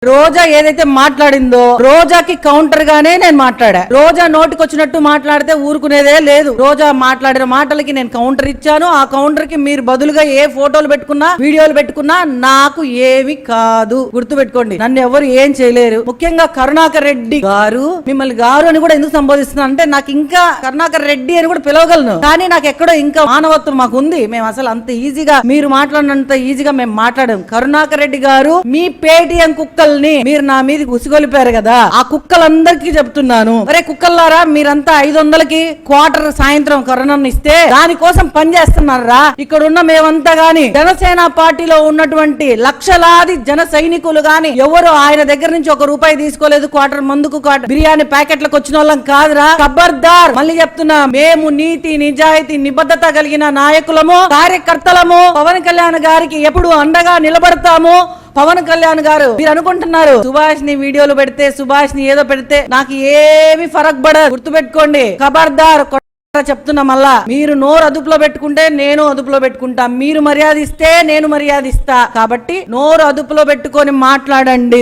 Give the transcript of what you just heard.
రోజా ఏదైతే మాట్లాడిందో రోజాకి కౌంటర్ గానే నేను మాట్లాడా. రోజా నోటికొచ్చినట్టు మాట్లాడితే ఊరుకునేదే లేదు. రోజా మాట్లాడిన మాటలకి నేను కౌంటర్ ఇచ్చాను. ఆ కౌంటర్ కి మీరు బదులుగా ఏ ఫోటోలు పెట్టుకున్నా వీడియోలు పెట్టుకున్నా నాకు ఏమి కాదు. గుర్తు పెట్టుకోండి, నన్ను ఎవరు ఏం చేయలేరు. ముఖ్యంగా కరుణాకర్ రెడ్డి గారు, మిమ్మల్ని గారు అని కూడా ఎందుకు సంబోధిస్తున్నాను అంటే నాకు ఇంకా కరుణాకర్ రెడ్డి అని కూడా పిలవగలను, కానీ నాకు ఎక్కడో ఇంకా మానవత్వం మాకు ఉంది. మేము అసలు అంత ఈజీగా మీరు మాట్లాడినంత ఈజీగా మేము మాట్లాడాం. కరుణాకర్ రెడ్డి గారు, మీ పేటిఎం కుక్కల్ని మీరు నా మీద ఉసిగొలిపారు కదా, ఆ కుక్కలందరికీ చెప్తున్నాను, అరే కుక్కల్లారా, మీరంతా 500కి క్వార్టర్ సాయంత్రం కరోనాను ఇస్తే దానికోసం పనిచేస్తున్నారా? ఇక్కడ ఉన్న మేమంతా గాని జనసేన పార్టీలో ఉన్నటువంటి లక్షలాది జన సైనికులు గాని ఎవరు ఆయన దగ్గర నుంచి ₹1 తీసుకోలేదు. క్వార్టర్ మందుకు బిర్యానీ ప్యాకెట్లకు వచ్చిన వాళ్ళం కాదురా. ఖబర్దార్, మళ్ళీ చెప్తున్నా, మేము నీతి నిజాయితీ నిబద్ధత కలిగిన నాయకులము, కార్యకర్తలము. పవన్ కళ్యాణ్ గారికి ఎప్పుడు అండగా నిలబడతాము. పవన్ కళ్యాణ్ గారు, మీరు అనుకుంటున్నారు సుభాష్ ని వీడియోలు పెడితే, సుభాష్ ని ఏదో పెడితే నాకు ఏమి ఫరక్ పడదు. గుర్తు పెట్టుకోండి. ఖబర్దార్ చెప్తున్నా, మళ్ళా మీరు నోరు అదుపులో పెట్టుకుంటే నేను అదుపులో పెట్టుకుంటా, మీరు మర్యాద ఇస్తే నేను మర్యాద ఇస్తా. కాబట్టి నోరు అదుపులో పెట్టుకొని మాట్లాడండి.